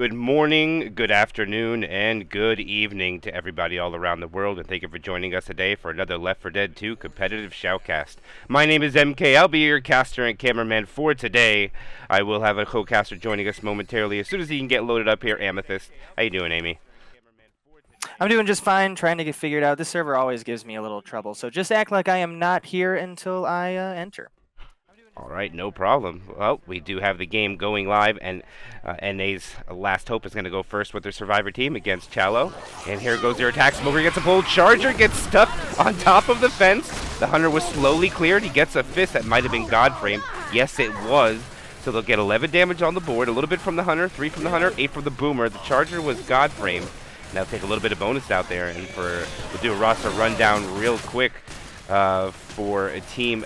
Good morning, good afternoon, and good evening to everybody all around the world, and thank you for joining us today for another Left 4 Dead 2 competitive shoutcast. My name is MK. I'll be your caster and cameraman for today. I will have a co-caster joining us momentarily as soon as he can get loaded up here. Amethyst, how you doing, Amy? I'm doing just fine, trying to get figured out. This server always gives me a little trouble, so just act like I am not here until I enter. All right, no problem. Well, we do have the game going live, and NA's Last Hope is going to go first with their Survivor team against Challow. And here goes their attack. Smoker gets a pull. Charger gets stuck on top of the fence. The Hunter was slowly cleared. He gets a fist that might have been Godframe. Yes, it was. So they'll get 11 damage on the board. A little bit from the Hunter, 3 from the Hunter, 8 from the Boomer. The Charger was Godframe. Now take a little bit of bonus out there, and we'll do a roster rundown real quick for a team.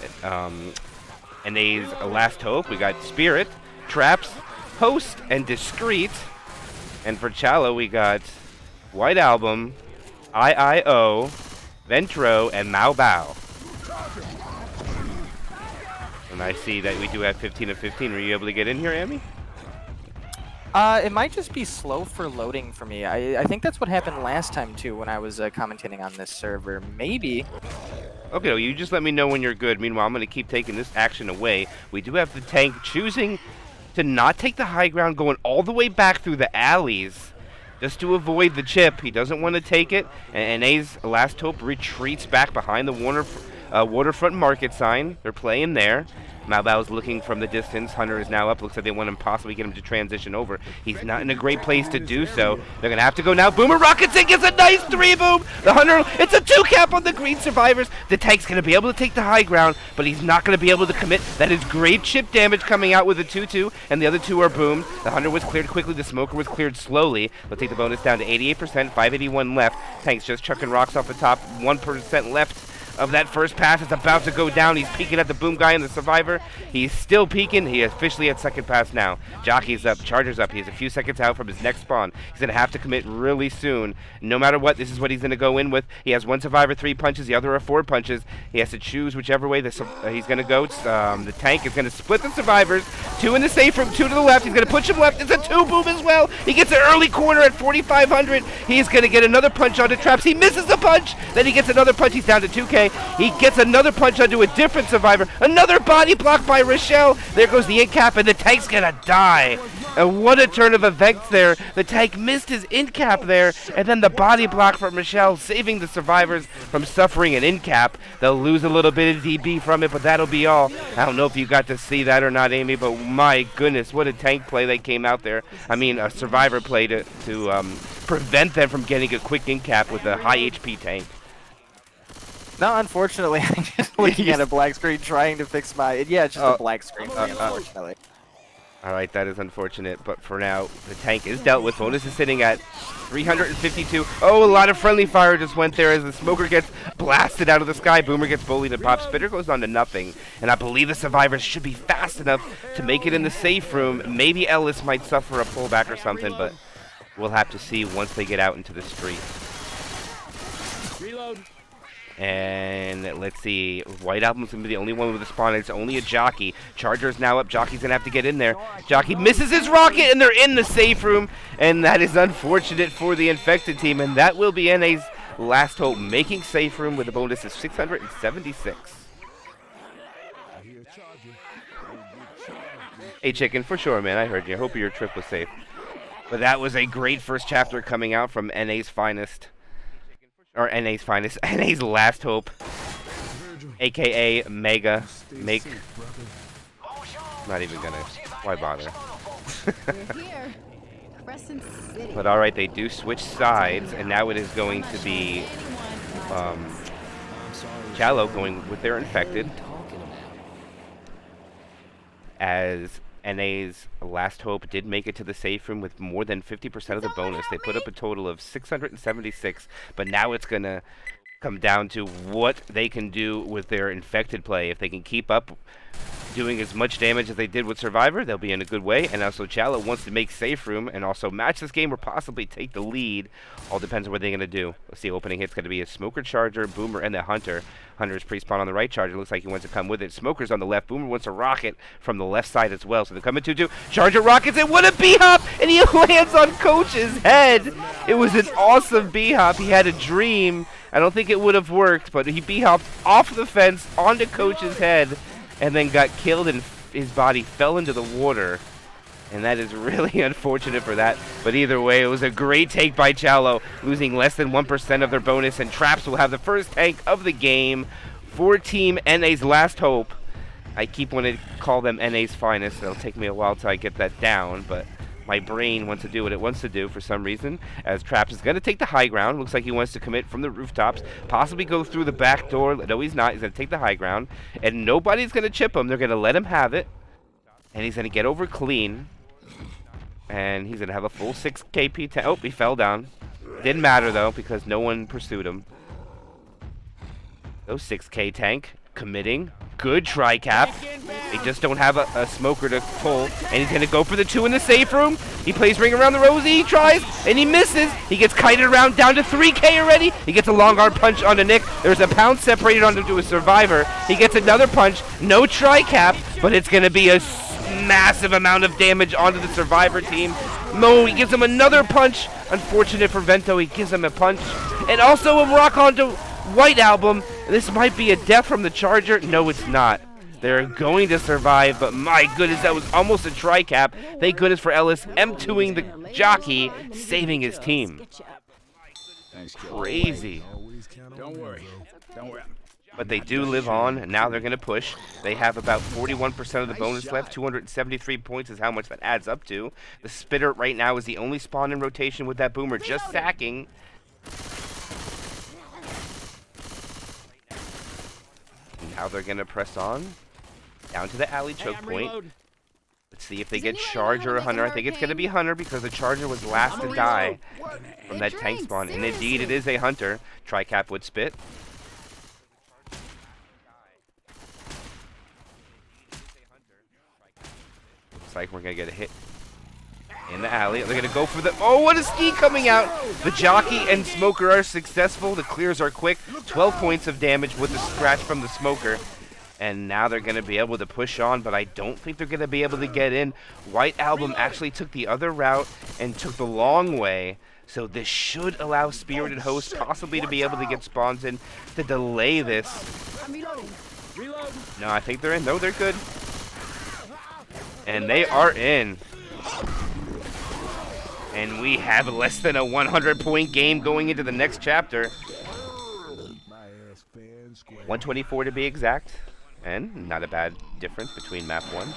NA's Last Hope, we got Spirit, Traps, Host, and Discreet. And for Challow, we got White Album, IIO, Ventro, and Mau Bao. And I see that we do have 15 of 15. Were you able to get in here, Amy? It might just be slow for loading for me. I think that's what happened last time, too, when I was commentating on this server. Maybe. Okay, well, you just let me know when you're good. Meanwhile, I'm going to keep taking this action away. We do have the tank choosing to not take the high ground, going all the way back through the alleys just to avoid the chip. He doesn't want to take it, and NA's Last Hope retreats back behind the waterfront market sign. They're playing there. Mau Bao's looking from the distance. Hunter is now up. Looks like they want to possibly get him to transition over. He's not in a great place to do so. They're going to have to go now. Boomer rockets in, gets a nice 3-boom. The Hunter, it's a 2-cap on the green survivors. The tank's going to be able to take the high ground, but he's not going to be able to commit. That is great chip damage coming out with a 2-2, and the other two are boomed. The Hunter was cleared quickly. The Smoker was cleared slowly. They'll take the bonus down to 88%, 581 left. Tank's just chucking rocks off the top. 1% left of that first pass. Is about to go down. He's peeking at the boom guy and the survivor. He's still peeking. He officially at second pass now. Jockey's up. Charger's up. He's a few seconds out from his next spawn. He's going to have to commit really soon. No matter what, this is what he's going to go in with. He has one survivor, 3 punches. The other are 4 punches. He has to choose whichever way he's going to go. The tank is going to split the survivors. 2 in the safe room, 2 to the left. He's going to push him left. It's a 2-boom as well. He gets an early corner at 4,500. He's going to get another punch onto Traps. He misses the punch. Then he gets another punch. He's down to 2K. He gets another punch onto a different survivor. Another body block by Rochelle. There goes the end cap, and the tank's gonna die. And what a turn of events there. The tank missed his end cap there, and then the body block from Rochelle, saving the survivors from suffering an end cap. They'll lose a little bit of DB from it, but that'll be all. I don't know if you got to see that or not, Amy, but my goodness, what a tank play that came out there. I mean, a survivor play to prevent them from getting a quick end cap with a high HP tank. No, unfortunately, I'm just looking at a black screen trying to fix my... Yeah, it's just a black screen, unfortunately. All right, that is unfortunate, but for now, the tank is dealt with. Bonus is sitting at 352. Oh, a lot of friendly fire just went there as the Smoker gets blasted out of the sky. Boomer gets bullied and Pop. Spitter goes on to nothing, and I believe the survivors should be fast enough to make it in the safe room. Maybe Ellis might suffer a pullback or something, but we'll have to see once they get out into the street. Reload. And let's see, White Album's going to be the only one with a spawn. It's only a Jockey. Charger's now up. Jockey's going to have to get in there. Jockey misses his rocket, and they're in the safe room. And that is unfortunate for the infected team. And that will be NA's Last Hope, making safe room with a bonus of 676. Hey, Chicken, for sure, man. I heard you. I hope your trip was safe. But that was a great first chapter coming out from NA's finest. Or NA's finest, NA's Last Hope, aka Mega Make. Not even gonna. Why bother? But alright, they do switch sides, and now it is going to be Challow going with their infected. As NA's Last Hope did make it to the safe room with more than 50% of the bonus. They put up a total of 676, but now it's going to come down to what they can do with their infected play. If they can keep up doing as much damage as they did with Survivor. They'll be in a good way. And also Challow wants to make safe room and also match this game or possibly take the lead. All depends on what they're going to do. Let's see, opening hit's going to be a Smoker, Charger, Boomer, and the Hunter. Hunter's pre-spawn on the right, Charger looks like he wants to come with it. Smoker's on the left, Boomer wants a rocket from the left side as well. So they're coming 2-2. Charger rockets it, what a B-hop! And he lands on Coach's head! It was an awesome B-hop. He had a dream. I don't think it would have worked, but he B-hopped off the fence onto Coach's head and then got killed and his body fell into the water. And that is really unfortunate for that. But either way, it was a great take by Challow, losing less than 1% of their bonus. And Traps will have the first tank of the game for Team NA's Last Hope. I keep wanting to call them NA's Finest. It'll take me a while till I get that down, but my brain wants to do what it wants to do for some reason. As Traps is going to take the high ground. Looks like he wants to commit from the rooftops. Possibly go through the back door. No, he's not. He's going to take the high ground. And nobody's going to chip him. They're going to let him have it. And he's going to get over clean. And he's going to have a full 6 KP. Oh, he fell down. Didn't matter, though, because no one pursued him. So 6K tank. Committing. Good try cap. They just don't have a smoker to pull. And he's going to go for the 2 in the safe room. He plays ring around the rosy. He tries, and he misses. He gets kited around down to 3K already. He gets a long arm punch onto Nick. There's a pound separated onto a Survivor. He gets another punch. No try cap, but it's going to be a massive amount of damage onto the Survivor team. Mo, he gives him another punch. Unfortunate for Veto, he gives him a punch. And also a rock onto White Album. This might be a death from the Charger. No, it's not. They're going to survive, but my goodness, that was almost a tri-cap. Thank goodness for Ellis M2ing the jockey, saving his team. Crazy. Don't worry. Don't worry. But they do live on, and now they're going to push. They have about 41% of the bonus left. 273 points is how much that adds up to. The Spitter right now is the only spawn in rotation with that Boomer just sacking. Now they're going to press on. Down to the alley choke point. Let's see if they get Charger or Hunter. I think it's going to be Hunter because the Charger was last to die from that tank spawn. And indeed, it is a Hunter. Tri-cap would spit. Looks like we're going to get a hit in the alley. They're going to go for the... Oh, what a ski coming out! The jockey and smoker are successful. The clears are quick. 12 points of damage with the scratch from the smoker. And now they're going to be able to push on, but I don't think they're going to be able to get in. White Album actually took the other route and took the long way. So this should allow Spirited Host possibly to be able to get spawns in to delay this. No, I think they're in. No, they're good. And they are in. And we have less than a 100-point game going into the next chapter. 124 to be exact. And not a bad difference between map 1.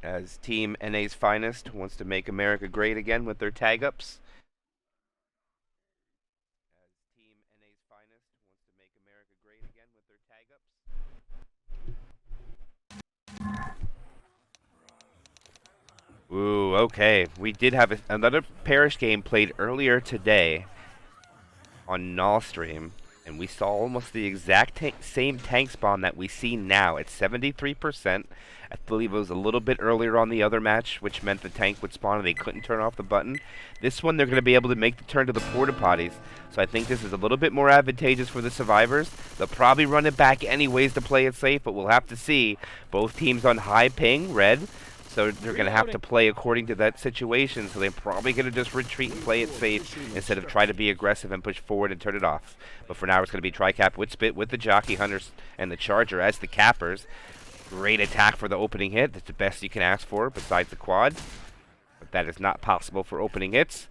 As Team NA's Finest wants to make America great again with their tag-ups. Ooh, okay. We did have another Parish game played earlier today on Null Stream, and we saw almost the exact same tank spawn that we see now at 73%. I believe it was a little bit earlier on the other match, which meant the tank would spawn and they couldn't turn off the button. This one, they're going to be able to make the turn to the porta potties, so I think this is a little bit more advantageous for the survivors. They'll probably run it back anyways to play it safe, but we'll have to see. Both teams on high ping, red. So they're going to have to play according to that situation. So they're probably going to just retreat and play it safe instead of try to be aggressive and push forward and turn it off. But for now, it's going to be tri-cap with spit with the jockey, Hunters, and the Charger as the cappers. Great attack for the opening hit. That's the best you can ask for besides the quad. But that is not possible for opening hits.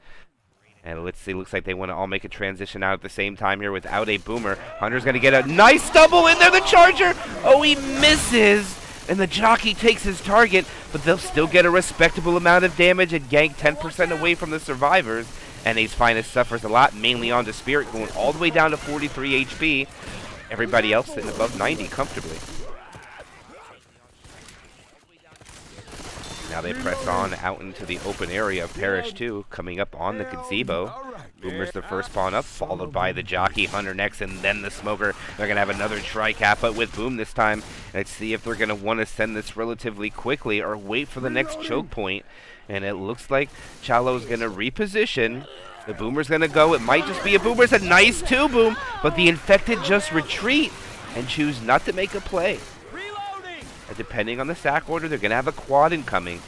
And let's see, looks like they want to all make a transition out at the same time here without a Boomer. Hunter's going to get a nice double in there, the Charger! Oh, he misses! And the jockey takes his target, but they'll still get a respectable amount of damage and gank 10% away from the survivors. NA's Finest suffers a lot, mainly onto Spirit, going all the way down to 43 HP. Everybody else sitting above 90 comfortably. Now they press on out into the open area of Parish 2, coming up on the gazebo. Boomer's the first pawn up, followed by the jockey, Hunter next, and then the smoker. They're going to have another tri-cap, but with Boom this time. Let's see if they're going to want to send this relatively quickly or wait for the next choke point. And it looks like Challo's going to reposition. The Boomer's going to go. It might just be a Boomer. It's a nice 2-boom, but the infected just retreat and choose not to make a play. And depending on the sack order, they're going to have a quad incoming.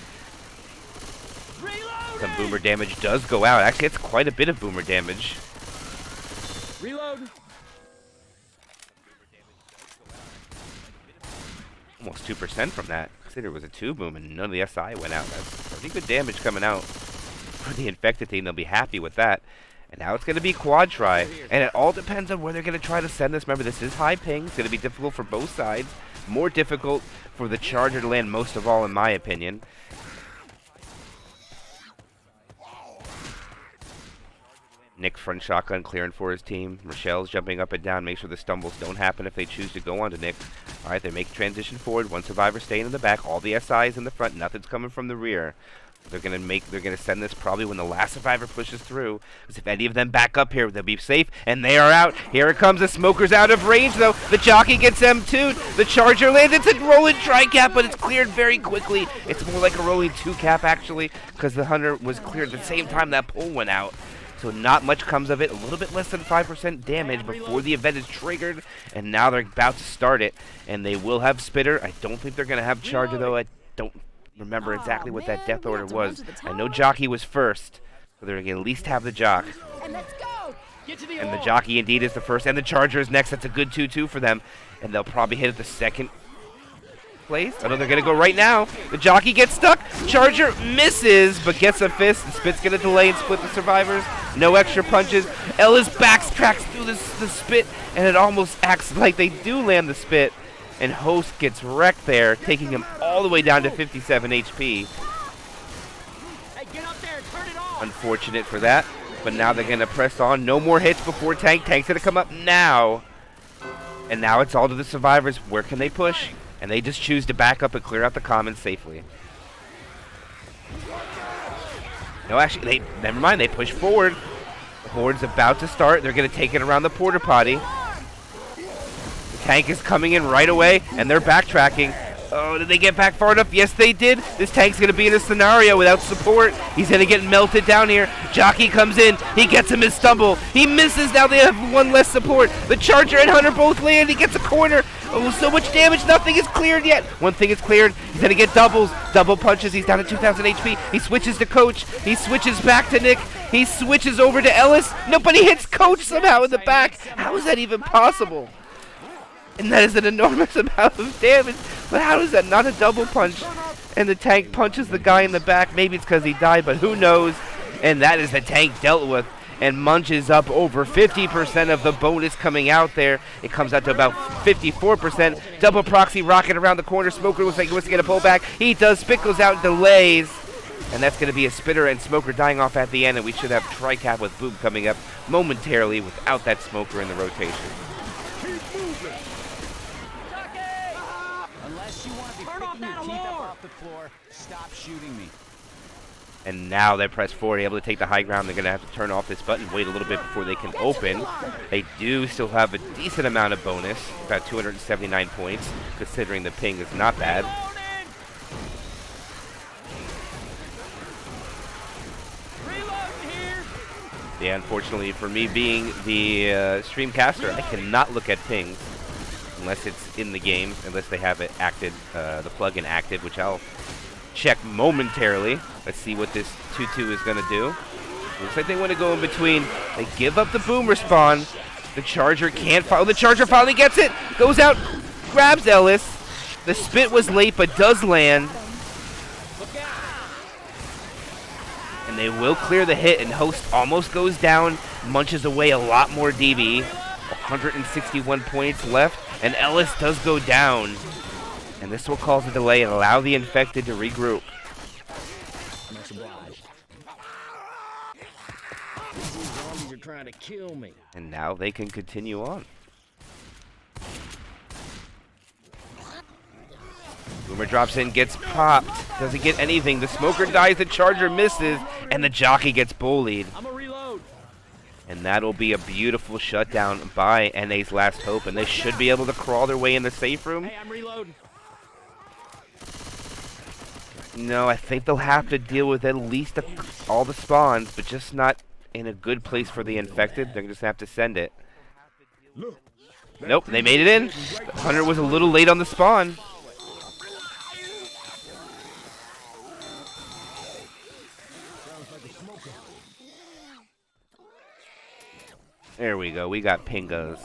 Some Boomer damage does go out. Actually, it's quite a bit of Boomer damage. Reload. Almost 2% from that. Consider it was a 2-boom and none of the SI went out. That's pretty good damage coming out. For the infected team, they'll be happy with that. And now it's going to be quad try. And it all depends on where they're going to try to send this. Remember, this is high ping. It's going to be difficult for both sides. More difficult for the Charger to land most of all, in my opinion. Nick front shotgun clearing for his team. Rochelle's jumping up and down. Make sure the stumbles don't happen if they choose to go onto Nick. All right, they make transition forward. One survivor staying in the back. All the SIs in the front. Nothing's coming from the rear. They're gonna send this probably when the last survivor pushes through. Because if any of them back up here, they'll be safe. And they are out. Here it comes. The smoker's out of range though. The jockey gets M2'd. The Charger lands. It's a rolling tri-cap, but it's cleared very quickly. It's more like a rolling 2-cap actually, because the Hunter was cleared at the same time that pull went out. So not much comes of it. A little bit less than 5% damage before the event is triggered. And now they're about to start it. And they will have Spitter. I don't think they're going to have Charger, though. I don't remember exactly what that death order was. I know Jockey was first. So they're going to at least have the Jock. And let's go. And the Jockey indeed is the first. And the Charger is next. That's a good 2-2 for them. And they'll probably hit at the second place. I know they're going to go right now. The Jockey gets stuck. Charger misses, but gets a fist. The Spit's going to delay and split the survivors. No extra punches. Ellis backtracks through the Spit, and it almost acts like they do land the Spit. And Host gets wrecked there, taking him all the way down to 57 HP. Hey, get up there. Turn it off. Unfortunate for that, but now they're going to press on. No more hits before Tank. Tank's going to come up now. And now it's all to the survivors. Where can they push? And they just choose to back up and clear out the commons safely. No, actually, never mind. They push forward. The Horde's about to start. They're going to take it around the porta potty. The tank is coming in right away, and they're backtracking. Oh, did they get back far enough? Yes, they did. This tank's going to be in a scenario without support. He's going to get melted down here. Jockey comes in. He gets him his stumble. He misses. Now they have one less support. The Charger and Hunter both land. He gets a corner. Oh, so much damage. Nothing is cleared yet. One thing is cleared. He's going to get doubles. Double punches. He's down to 2,000 HP. He switches to Coach. He switches back to Nick. He switches over to Ellis. Nobody hits Coach somehow in the back. How is that even possible? And that is an enormous amount of damage. But how is that not a double punch? And the tank punches the guy in the back. Maybe it's because he died, but who knows? And that is the tank dealt with. And munches up over 50% of the bonus coming out there. It comes out to about 54%. Double proxy rocket around the corner. Smoker looks like he wants to get a pullback. He does. Spit goes out, delays. And that's going to be a Spitter and Smoker dying off at the end. And we should have tri-cap with Boom coming up momentarily without that Smoker in the rotation. Unless you want to be picking your teeth up off the floor, stop shooting me. And now they press forward, able to take the high ground. They're going to have to turn off this button, wait a little bit before they can open. They do still have a decent amount of bonus, about 279 points, considering the ping is not bad. Yeah, unfortunately for me being the streamcaster, I cannot look at pings unless it's in the game, unless they have it active, the plugin active, which I'll check momentarily. Let's see what this 2-2 is going to do. Looks like they want to go in between. They give up the Boomer spawn. The Charger can't follow. The Charger finally gets it. Goes out, grabs Ellis. The Spit was late, but does land. And they will clear the hit, and Host almost goes down. Munches away a lot more DB. 161 points left, and Ellis does go down. And this will cause a delay and allow the infected to regroup. Much obliged. These zombies are trying to kill me. And now they can continue on. Boomer drops in, gets popped. Doesn't get anything. The Smoker dies, the Charger misses, and the Jockey gets bullied. I'm a reload. And that'll be a beautiful shutdown by NA's Last Hope, and they should be able to crawl their way in the safe room. Hey, I'm reloading. No, I think they'll have to deal with at least all the spawns, but just not in a good place for the infected. They're just going to have to send it. Nope, they made it in. The hunter was a little late on the spawn. There we go. We got pingos.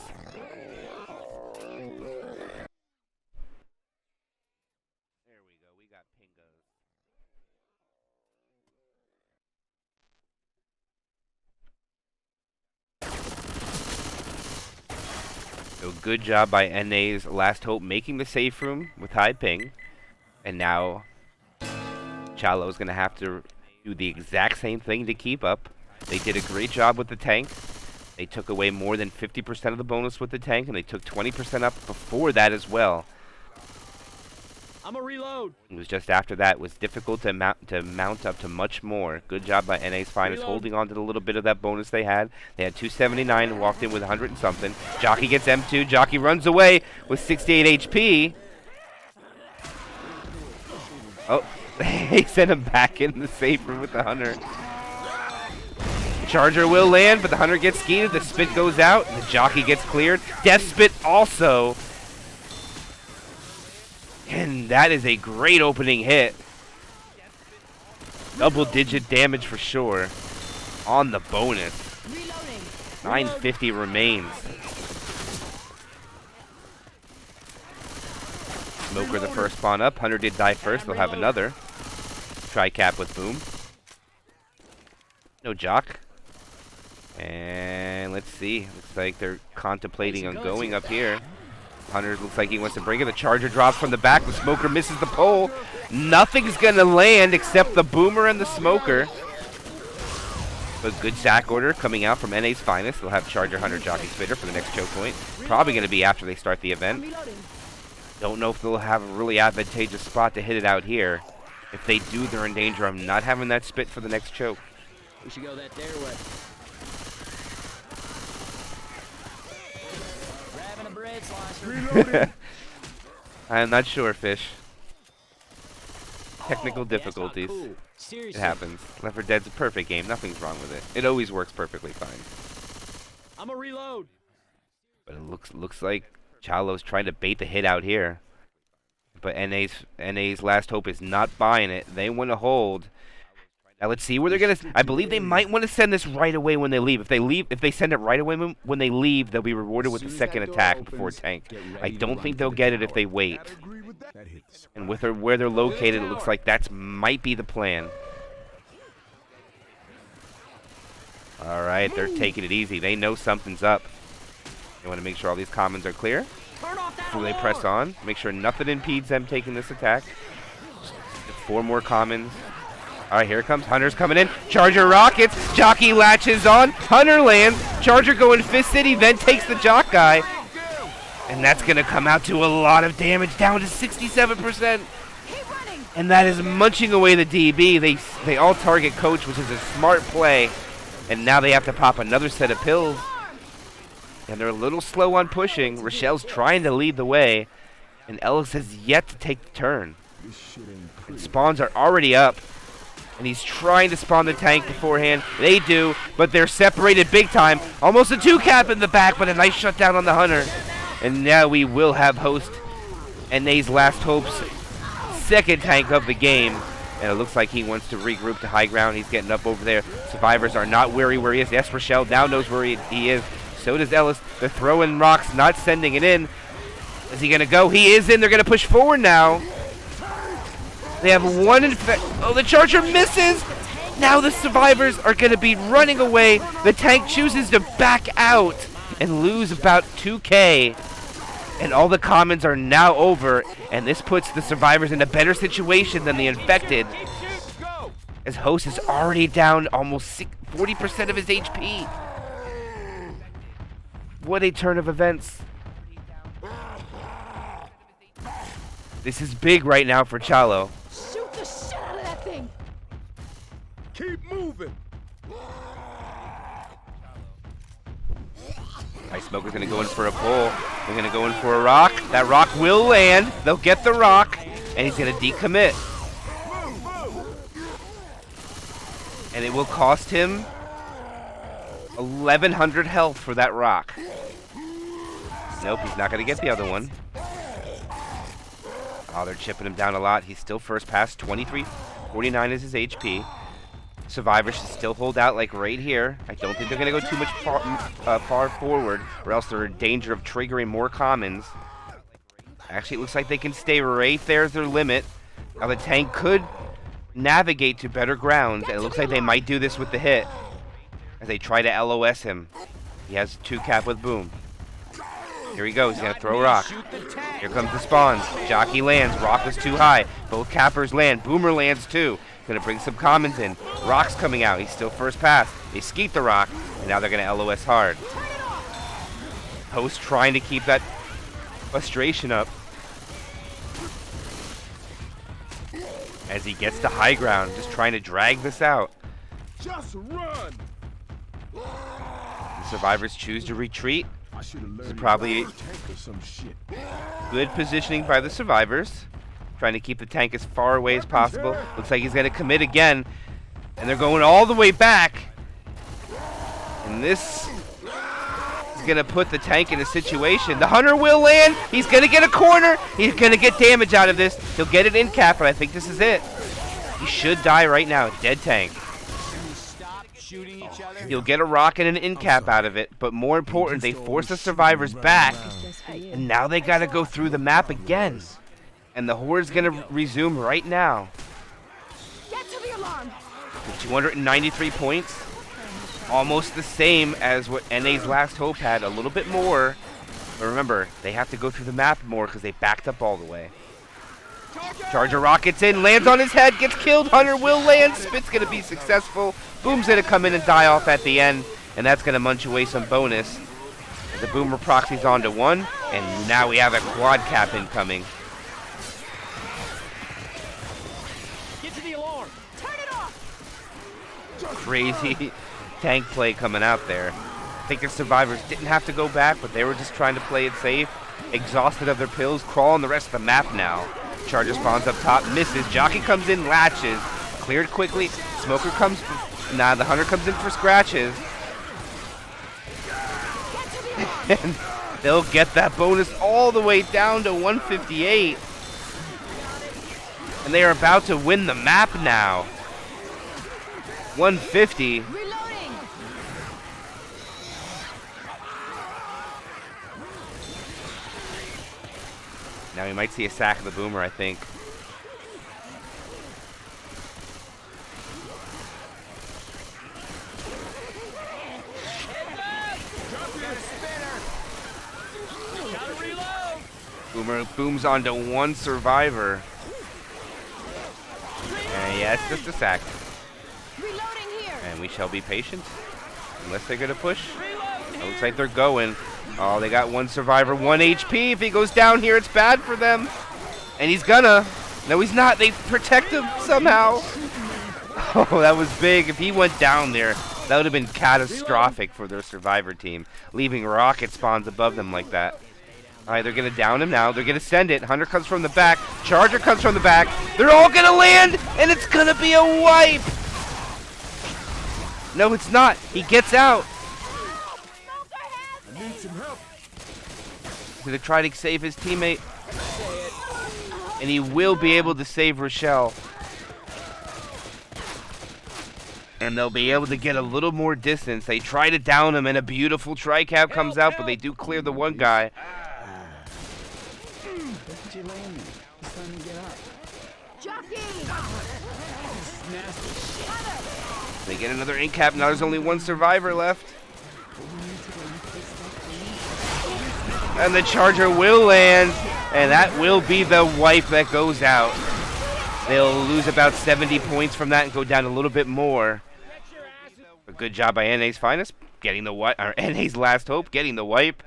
So good job by NA's Last Hope making the safe room with high ping. And now Challow is going to have to do the exact same thing to keep up. They did a great job with the tank. They took away more than 50% of the bonus with the tank, and they took 20% up before that as well. I'm a reload. It was just after that. It was difficult to mount up to much more. Good job by NA's Finest holding on to the little bit of that bonus they had. They had 279 and walked in with 100 and something. Jockey gets M2. Jockey runs away with 68 HP. Oh, they sent him back in the safe room with the hunter. Charger will land, but the hunter gets skeeted. The spit goes out, and the jockey gets cleared. Death spit also. And that is a great opening hit. Double-digit damage for sure on the bonus. 950 remains. Smoker the first spawn up. Hunter did die first. They'll have another. Tri-cap with boom. No jock. And let's see. Looks like they're contemplating on going up here. Hunter looks like he wants to bring it. The charger drops from the back. The smoker misses the pole. Nothing's going to land except the boomer and the smoker. But good sack order coming out from NA's Finest. They'll have charger, hunter, jockey, spitter for the next choke point. Probably going to be after they start the event. Don't know if they'll have a really advantageous spot to hit it out here. If they do, they're in danger of not having that spit for the next choke. We should go that there way. Grabbing a bread slicer. I'm not sure, Fish. Technical difficulties. Cool. It Seriously. happens. Left 4 Dead's a perfect game. Nothing's wrong with it. It always works perfectly fine. I'm a reload. But it looks like Challow's trying to bait the hit out here. But NA's Last Hope is not buying it. They want to hold. Now let's see where they're gonna. I believe they might want to send this right away when they leave. If they send it right away when they leave, they'll be rewarded with the second attack before tank. I don't think they'll get it if they wait. And with where they're located, it looks like that might be the plan. All right, they're taking it easy. They know something's up. They want to make sure all these commons are clear before they press on. Make sure nothing impedes them taking this attack. 4 more commons. All right, here it comes. Hunter's coming in. Charger rockets. Jockey latches on. Hunter lands. Charger going fist city, then takes the jock guy. And that's going to come out to a lot of damage, down to 67%. And that is munching away the DB. They all target Coach, which is a smart play. And now they have to pop another set of pills. And they're a little slow on pushing. Rochelle's trying to lead the way. And Ellis has yet to take the turn. And spawns are already up. And he's trying to spawn the tank beforehand. They do, but they're separated big time. Almost a 2-cap in the back, but a nice shutdown on the hunter. And now we will have host NA's Last Hope's second tank of the game. And it looks like he wants to regroup to high ground. He's getting up over there. Survivors are not wary where he is. Yes, Rochelle now knows where he is. So does Ellis. They're throwing rocks, not sending it in. Is he going to go? He is in. They're going to push forward now. They have one oh, the charger misses. Now the survivors are going to be running away. The tank chooses to back out and lose about 2K. And all the commons are now over. And this puts the survivors in a better situation than the infected. As host is already down almost 40% of his HP. What a turn of events. This is big right now for Challow. Shoot the shit out of that thing! Keep moving. Ice Smoker's gonna go in for a pull. They're gonna go in for a rock. That rock will land. They'll get the rock, and he's gonna decommit. And it will cost him 1,100 health for that rock. Nope, he's not gonna get the other one. Oh, they're chipping him down a lot. He's still first pass. 2349 is his HP. Survivors should still hold out like right here. I don't think they're going to go too much far forward, or else they're in danger of triggering more commons. Actually, it looks like they can stay right there as their limit. Now the tank could navigate to better ground, and it looks like they might do this with the hit as they try to LOS him. He has 2 cap with boom. Here he goes. He's going to throw a rock. Here comes the spawns. Jockey lands. Rock was too high. Both cappers land. Boomer lands too. Going to bring some commons in. Rock's coming out. He's still first pass. They skeet the rock, and now they're going to LOS hard. Host trying to keep that frustration up as he gets to high ground, just trying to drag this out. Just run. The survivors choose to retreat. This is probably good positioning by the survivors, trying to keep the tank as far away as possible. Looks like he's going to commit again, and they're going all the way back. And this is going to put the tank in a situation. The hunter will land. He's going to get a corner. He's going to get damage out of this. He'll get it in cap, but I think this is it. He should die right now. Dead tank. He'll get a rock and an in cap out of it, but more important, they force the survivors back, and now they got to go through the map again. And the horde's going to resume right now. Get to the alarm. With 293 points, almost the same as what NA's last hope had, a little bit more. But remember, they have to go through the map more because they backed up all the way. Charger rockets in, lands on his head, gets killed. Hunter will land. Spit's going to be successful. Boom's going to come in and die off at the end, and that's going to munch away some bonus. The Boomer proxies onto 1, and now we have a quad cap incoming. Get to the alarm. Turn it off. Crazy tank play coming out there. I think the survivors didn't have to go back, but they were just trying to play it safe. Exhausted of their pills, crawling the rest of the map now. Charger spawns up top, misses. Jockey comes in, latches. Cleared quickly. Smoker comes. Nah, the hunter comes in for scratches. And they'll get that bonus all the way down to 158. And they are about to win the map now. 150. Reloading. Now we might see a sack of the Boomer, I think. Boomer booms onto 1 survivor. And yeah, it's just a sack. Reloading here. And we shall be patient. Unless they're going to push. It looks like they're going. Oh, they got 1 survivor, 1 HP. If he goes down here, it's bad for them. And he's gonna. No, he's not. They protect him somehow. Oh, that was big. If he went down there, that would have been catastrophic for their survivor team. Leaving rocket spawns above them like that. All right, they're going to down him now. They're going to send it. Hunter comes from the back. Charger comes from the back. They're all going to land, and it's going to be a wipe. No, it's not. He gets out. I need some help. He's going to try to save his teammate. And he will be able to save Rochelle. And they'll be able to get a little more distance. They try to down him, and a beautiful tri-cap comes out, but they do clear the 1 guy. Jockey. They get another in-cap. Now there's only 1 survivor left. And the Charger will land, and that will be the wipe that goes out. They'll lose about 70 points from that and go down a little bit more. A good job by NA's finest, getting the wipe, or NA's last hope, getting the wipe,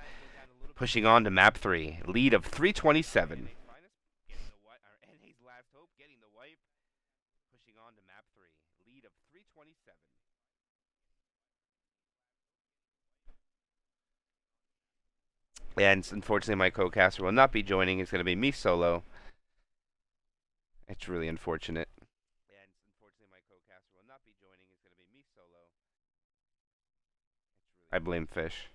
pushing on to map 3. Lead of 327. And unfortunately, my co-caster will not be joining. It's going to be me solo. It's really unfortunate. And unfortunately, my co-caster will not be joining. It's going to be me solo. I blame Fish.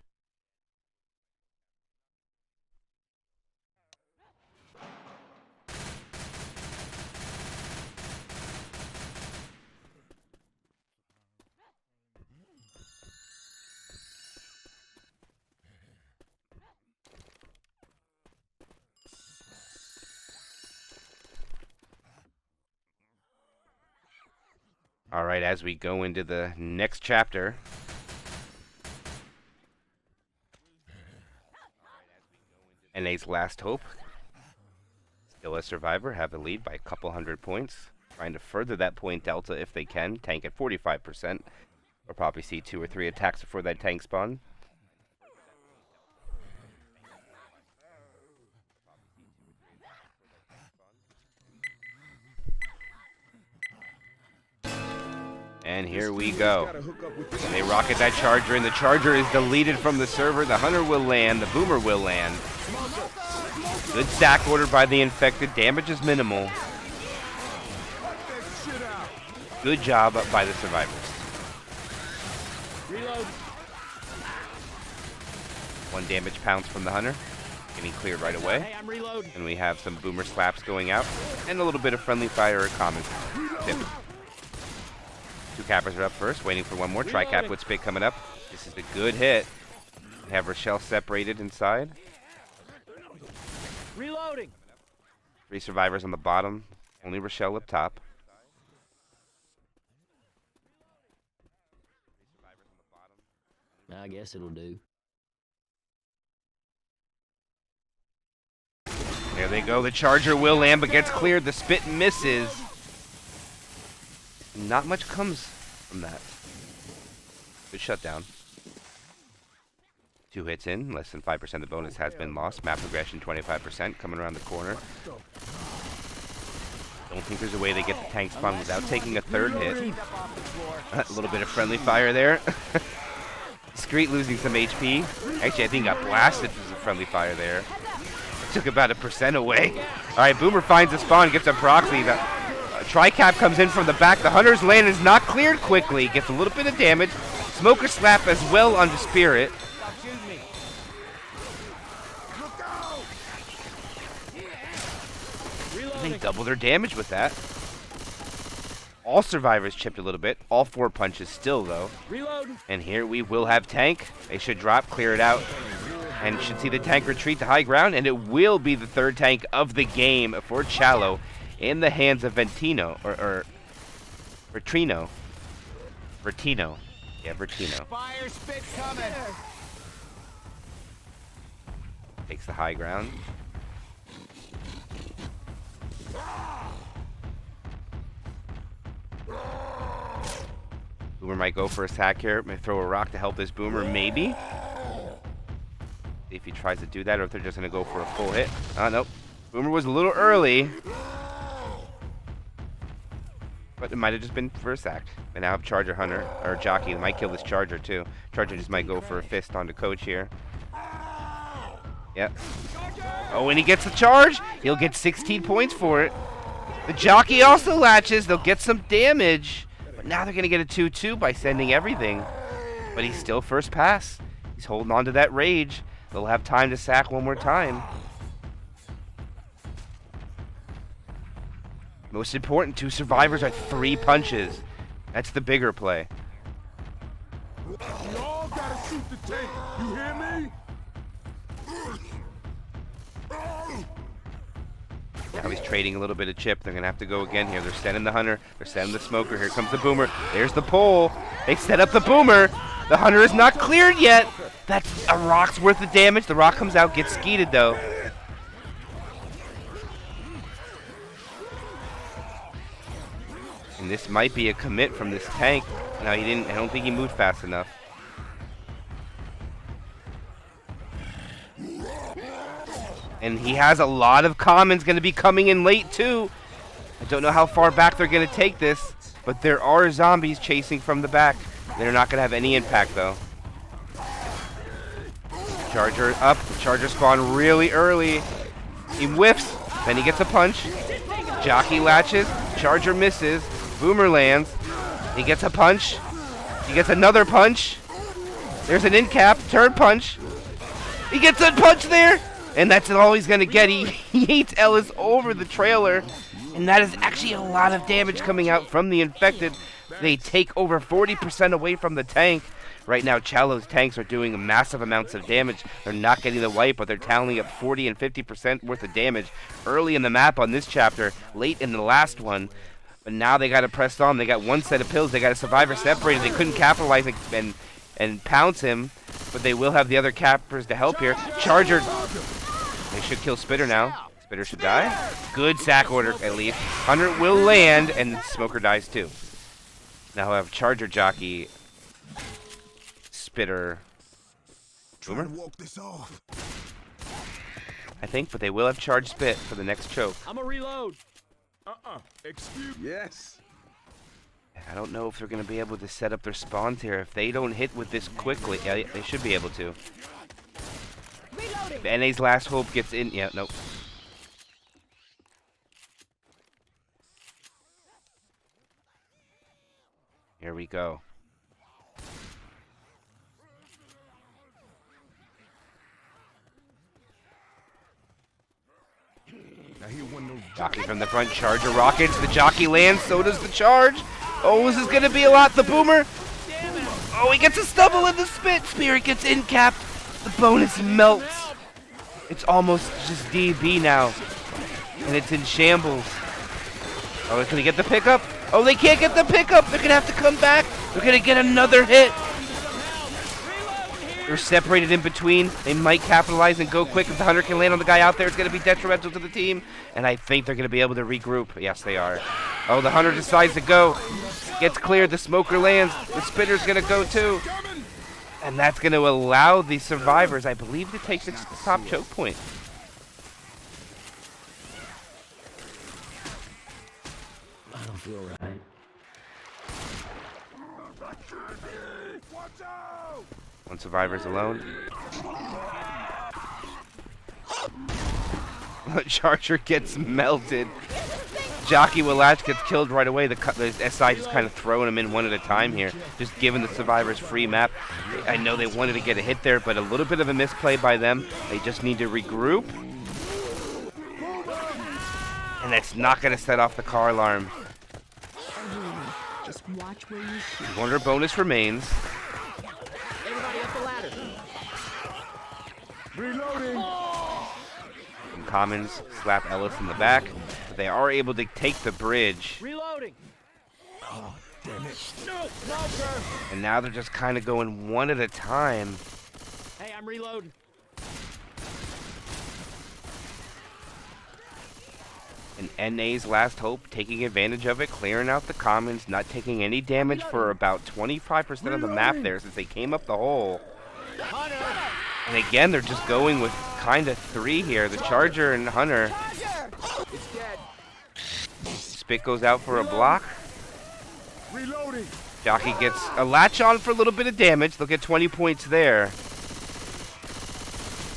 All right, as we go into the next chapter. NA's last hope. Still a survivor, have a lead by a couple hundred points. Trying to further that point delta if they can. Tank at 45%. We'll probably see 2 or 3 attacks before that tank spawn. And here we go. They rocket that charger, and the charger is deleted from the server. The hunter will land. The boomer will land. Good stack order by the infected. Damage is minimal. Good job by the survivors. Reload. 1 damage pounce from the hunter. Getting cleared right away. Hey, I'm reloading. And we have some boomer slaps going out. And a little bit of friendly fire or common tip. 2 cappers are up first, waiting for one more. Tri-cap with spit coming up. This is a good hit. We have Rochelle separated inside. Reloading. 3 survivors on the bottom. Only Rochelle up top. I guess it'll do. There they go. The charger will land, but gets cleared. The spit misses. Not much comes from that. Good shutdown. 2 hits in. Less than 5% of the bonus has been lost. Map progression 25% coming around the corner. Don't think there's a way they get the tank spawn without taking a 3rd hit. A little bit of friendly fire there. Discreet losing some HP. Actually, I think got blasted for some friendly fire there. It took about 1% away. All right, Boomer finds a spawn, gets a proxy. The Tri-cap comes in from the back. The hunter's land is not cleared quickly. Gets a little bit of damage. Smoker slap as well onto Spirit. They double their damage with that. All survivors chipped a little bit. All 4 punches still, though. Reload. And here we will have tank. They should drop, clear it out, and should see the tank retreat to high ground. And it will be the 3rd tank of the game for Challow in the hands of Ventino, or Vertino. Vertino. Yeah, Vertino. Fire spit coming. Takes the high ground. Boomer might go for a sack here. May throw a rock to help his boomer, maybe. See if he tries to do that or if they're just going to go for a full hit. Oh, nope. Boomer was a little early. But it might have just been for a sack. They now have Charger Hunter, or Jockey. They might kill this Charger, too. Charger just might go for a fist onto Coach here. Yep. Oh, and he gets the charge. He'll get 16 points for it. The Jockey also latches. They'll get some damage. But now they're going to get a 2-2 by sending everything. But he's still first pass. He's holding on to that rage. They'll have time to sack one more time. Most important, 2 survivors are 3 punches. That's the bigger play. You all gotta shoot the tank. You hear me? Now he's trading a little bit of chip. They're going to have to go again here. They're sending the hunter. They're sending the smoker. Here comes the boomer. There's the pole. They set up the boomer. The hunter is not cleared yet. That's a rock's worth of damage. The rock comes out, gets skeeted though. And this might be a commit from this tank. No, he didn't. I don't think he moved fast enough. And he has a lot of commons going to be coming in late, too. I don't know how far back they're going to take this, but there are zombies chasing from the back. They're not going to have any impact, though. Charger up. Charger spawn really early. He whiffs. Then he gets a punch. Jockey latches. Charger misses. Boomer lands. He gets a punch. He gets another punch. There's an in cap. Turn punch. He gets a punch there. And that's all he's going to get. He yeets Ellis over the trailer. And that is actually a lot of damage coming out from the infected. They take over 40% away from the tank. Right now, Challow's tanks are doing massive amounts of damage. They're not getting the wipe, but they're tallying up 40 and 50% worth of damage early in the map on this chapter, late in the last one. But now they got to press on. They got one set of pills. They got a survivor separated. They couldn't capitalize and pounce him, but they will have the other cappers to help here. Charger. They should kill Spitter now. Spitter should die. Good sack order, at least. Hunter will land, and Smoker dies too. Now I have Charger, Jockey, Spitter, Boomer, Walk this off. I think, but they will have Charge Spit for the next choke. I'm a reload. Excuse. Yes. I don't know if they're going to be able to set up their spawns here. If they don't hit with this quickly, yeah, they should be able to. If NA's last hope gets in, yeah, nope. Here we go. Jockey from the front, Charger rockets, the Jockey lands, so does the charge. Oh, this is gonna be a lot, the Boomer. Oh, he gets a stumble in the spit. Spirit gets in capped. The bonus melts. It's almost just DB now. And it's in shambles. Oh, it's gonna get the pickup. Oh, they can't get the pickup. They're gonna have to come back. They're gonna get another hit. They're separated in between. They might capitalize and go quick. If the Hunter can land on the guy out there, it's going to be detrimental to the team. And I think they're going to be able to regroup. Yes, they are. Oh, the Hunter decides to go. Gets cleared. The Smoker lands. The Spitter's going to go too. And that's going to allow the survivors, I believe, to take the top choke point. I don't feel right. One survivor's alone. Charger gets melted. Jockey with Latch gets killed right away. The SI just kind of throwing them in one at a time here, just giving the survivors free map. I know they wanted to get a hit there, but a little bit of a misplay by them. They just need to regroup. And that's not going to set off the car alarm. Just watch where you shoot. Wonder bonus remains. Everybody up the ladder. Reloading. Some commons slap Ellis in the back, but they are able to take the bridge. Reloading. Oh, damn it. Smoker. And now they're just kind of going one at a time. Hey, I'm reloading. And NA's last hope, taking advantage of it, clearing out the commons, not taking any damage for about 25% of the map there since they came up the hole. Hunter. And again, they're just going with kind of three here. The Charger and Hunter. It's dead. Spit goes out for a block. Reloading. Jockey gets a latch on for a little bit of damage. They'll get 20 points there.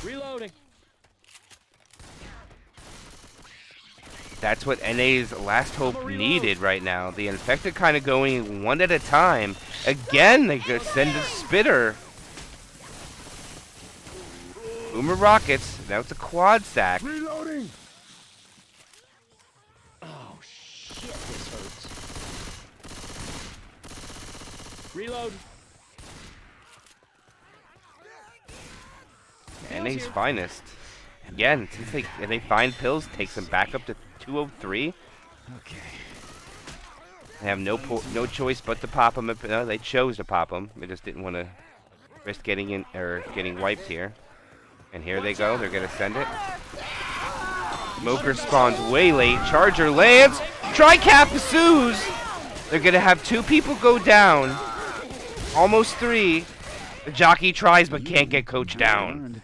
Reloading. That's what NA's last hope needed right now. The infected kind of going one at a time. Again, they just send a Spitter. Boomer rockets. Now it's a quad sack. Reloading. Oh shit, this hurts. Reload. NA's finest. Again, since they find pills, takes them back up to 203. Okay. They have no choice but to pop them. No, they chose to pop them. They just didn't want to risk getting in or getting wiped here. And here they go. They're gonna send it. Smoker spawns way late. Charger lands. Tri-cap pursues. They're gonna have two people go down. Almost three. The Jockey tries but can't get Coach down.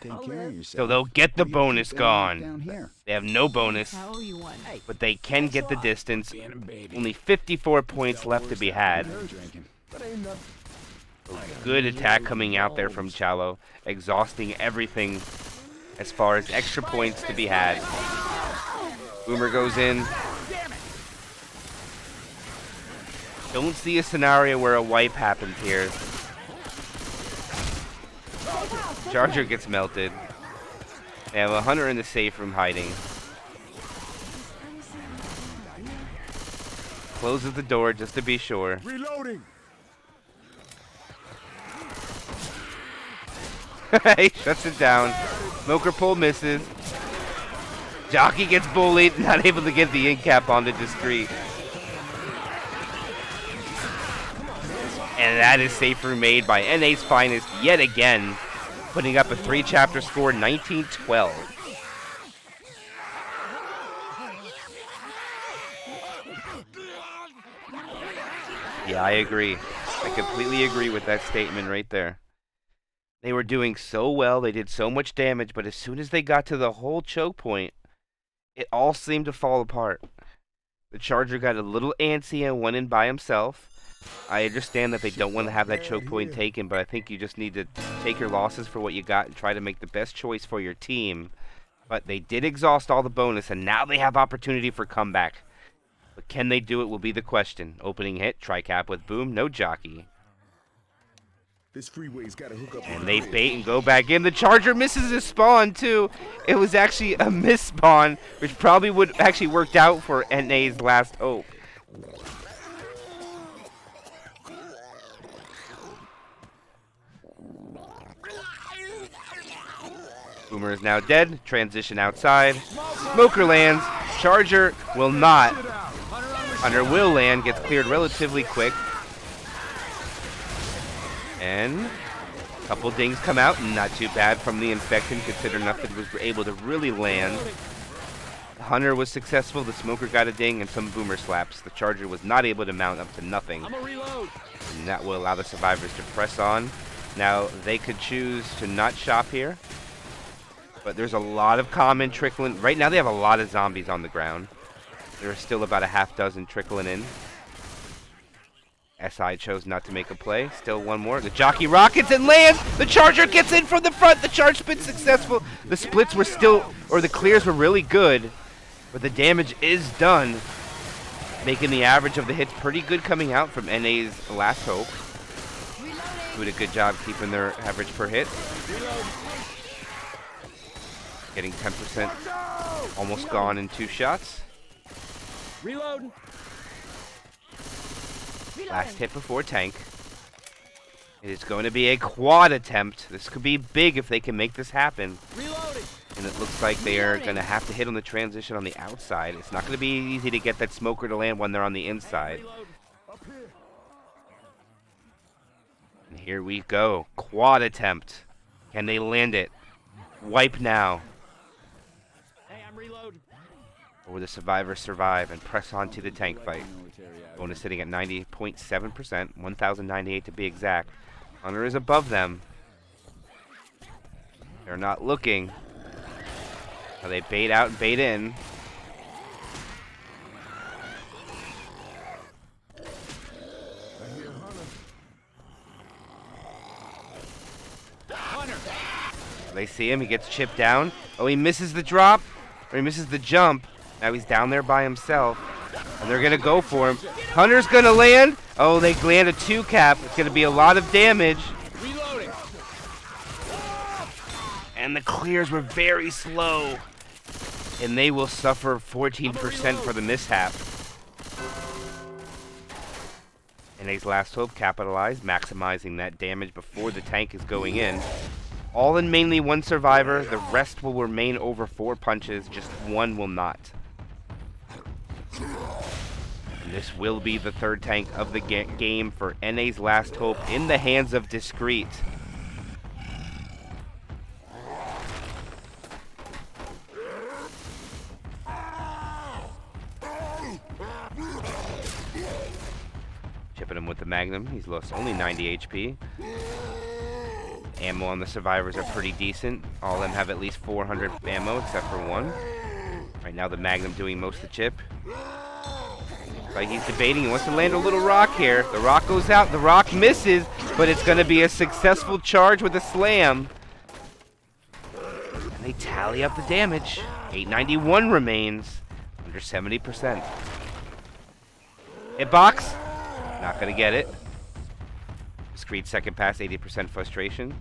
So they'll get the bonus gone. They have no bonus, I owe you one. but they can get the distance. Only 54 points left to be had. But ain't nothing. Good attack coming out there from Challow, exhausting everything as far as extra points to be had. Boomer goes in. Don't see a scenario where a wipe happens here. Charger gets melted. They have a Hunter in the safe room hiding. Closes the door just to be sure. Reloading. He shuts it down. Smoker pull misses. Jockey gets bullied, not able to get the in cap onto Discreet. And that is safer made by NA's finest yet again, putting up a 3-chapter score, 19-12. Yeah, I agree. I completely agree with that statement right there. They were doing so well, they did so much damage, but as soon as they got to the whole choke point, it all seemed to fall apart. The Charger got a little antsy and went in by himself. I understand that they don't want to have that choke point taken, but I think you just need to take your losses for what you got and try to make the best choice for your team. But they did exhaust all the bonus, and now they have opportunity for comeback. But can they do it will be the question. Opening hit, tri-cap with boom, no jockey. This freeway's got to hook up. And they bait and go back in. The Charger misses his spawn, too. It was actually a miss spawn, which probably would actually worked out for NA's last hope. Boomer is now dead. Transition outside. Smoker lands. Charger will not. Hunter will land. Gets cleared relatively quick. And a couple dings come out. Not too bad from the infection, considering nothing was able to really land. The Hunter was successful. The Smoker got a ding and some Boomer slaps. The Charger was not able to mount up to nothing. And that will allow the survivors to press on. Now, they could choose to not shop here. But there's a lot of common trickling. Right now they have a lot of zombies on the ground. There are still about a half dozen trickling in. SI chose not to make a play. Still one more. The jockey rockets and lands. The Charger gets in from the front. The charge spit's successful. The splits were still, or the clears were really good. But the damage is done. Making the average of the hits pretty good coming out from NA's last hope. Doing a good job keeping their average per hit. Getting 10% almost gone in 2 shots. Reload. Last hit before tank. It is going to be a quad attempt. This could be big if they can make this happen. Reloading. And it looks like they are going to have to hit on the transition on the outside. It's not going to be easy to get that Smoker to land when they're on the inside. And here we go. Quad attempt. Can they land it? Wipe now. Hey, I'm reloading. Or will the survivors survive and press on to the tank fight? Bonus sitting at 90.7%, 1,098 to be exact. Hunter is above them. They're not looking. So they bait out and bait in. They see him, he gets chipped down. Oh, he misses the drop, or he misses the jump. Now he's down there by himself. And they're gonna go for him. Hunter's gonna land. Oh, they land a 2-cap. It's gonna be a lot of damage. Reloading. And the clears were very slow. And they will suffer 14% for the mishap. NA's last hope capitalized, maximizing that damage before the tank is going in. All in mainly 1 survivor. The rest will remain over 4 punches. Just 1 will not. And this will be the 3rd tank of the game for NA's last hope in the hands of Discreet. Chipping him with the Magnum. He's lost only 90 HP. Ammo on the survivors are pretty decent. All of them have at least 400 ammo except for 1. Right now the Magnum doing most of the chip. Like he's debating, he wants to land a little rock here. The rock goes out, the rock misses. but it's going to be a successful charge with a slam. And they tally up the damage. 891 remains, under 70%. Hitbox, not going to get it. Discreet second pass, 80% frustration.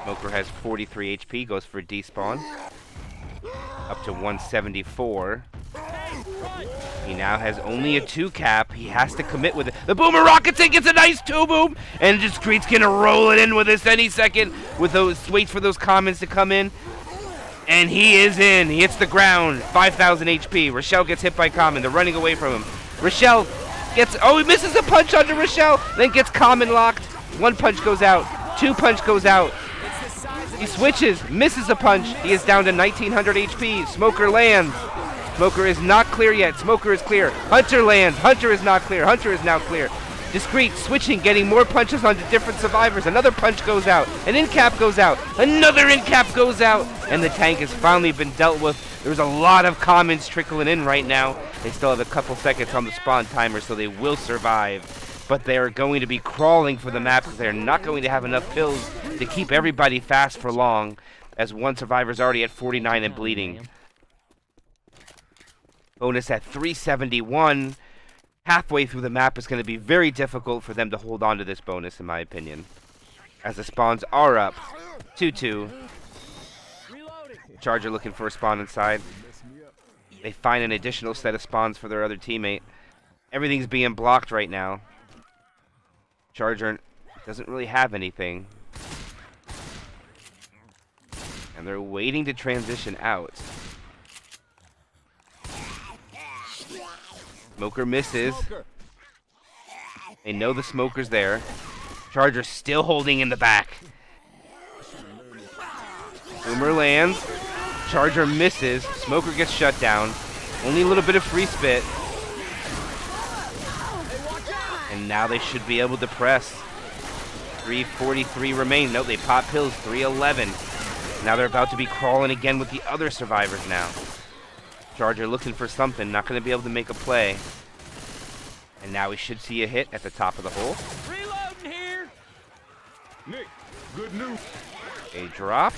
Smoker has 43 HP, goes for despawn. Up to 174. He now has only a 2 cap. He has to commit with it. The boomer rockets in, gets a nice 2 boom, and Discreet's gonna roll it in with this any second. With those, waits for those comments to come in, and he is in. He hits the ground. 5,000 HP. Rochelle gets hit by Common. They're running away from him. Rochelle gets. Oh, he misses a punch onto Rochelle. Then gets Common locked. 1 punch goes out. 2 punch goes out. He switches, misses a punch. He is down to 1,900 HP. Smoker lands. Smoker is not clear yet. Smoker is clear. Hunter lands. Hunter is not clear. Hunter is now clear. Discreet switching, getting more punches onto different survivors. Another punch goes out. An in cap goes out. Another in cap goes out. And the tank has finally been dealt with. There's a lot of commons trickling in right now. They still have a couple seconds on the spawn timer, so they will survive. But they are going to be crawling for the map because they're not going to have enough pills to keep everybody fast for long, as one survivor's already at 49 and bleeding. Bonus at 371. Halfway through the map is going to be very difficult for them to hold on to this bonus, in my opinion, as the spawns are up. 2-2. Charger looking for a spawn inside. They find an additional set of spawns for their other teammate. Everything's being blocked right now. Charger doesn't really have anything. And they're waiting to transition out. Smoker misses. They know the smoker's there. Charger still holding in the back. Boomer lands. Charger misses. Smoker gets shut down. Only a little bit of free spit. And now they should be able to press. 343 remain. No, they pop pills. 311. Now they're about to be crawling again with the other survivors now. Charger looking for something. Not going to be able to make a play. And now we should see a hit at the top of the hole. Reloading here. Nick, good news. A drop.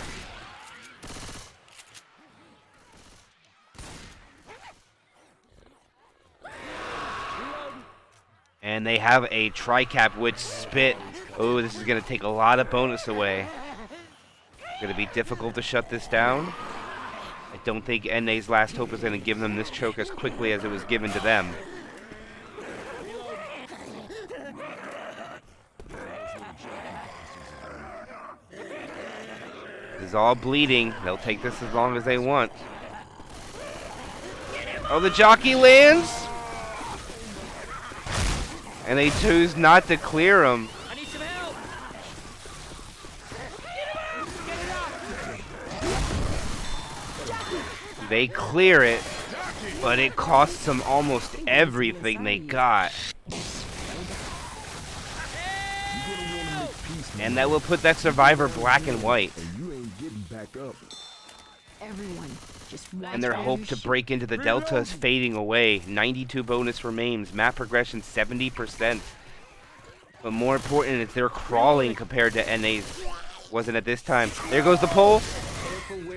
And they have a tri-cap with spit. Oh, this is going to take a lot of bonus away. It's going to be difficult to shut this down. I don't think NA's last hope is going to give them this choke as quickly as it was given to them. This is all bleeding. They'll take this as long as they want. Oh, the jockey lands. And they choose not to clear him. I need some help. They clear it, but it costs them almost everything they got. And that will put that survivor black and white. You ain't getting back up. Everyone, just watch And their where hope you to shoot. break into the delta is fading away. 92 bonus remains. Map progression 70%. But more important is they're crawling compared to NA's. Wasn't at this time. There goes the pole.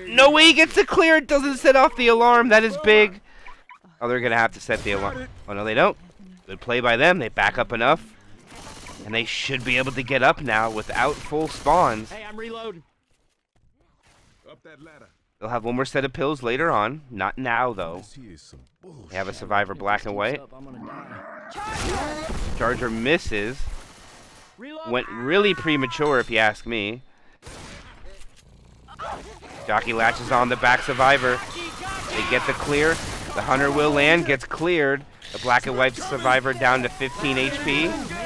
No way he gets to clear. It doesn't set off the alarm. That is big. Oh, they're going to have to set the alarm. Oh, no, they don't. Good play by them. They back up enough. And they should be able to get up now without full spawns. Hey, I'm reloading. Up that ladder. They'll have one more set of pills later on. Not now, though. This here is some bullshit. They have a survivor black and white. I'm gonna die. Charger misses. Reload. Went really premature, if you ask me. Jockey latches on the back survivor. They get the clear. The hunter will land, gets cleared. The black and white survivor down to 15 HP.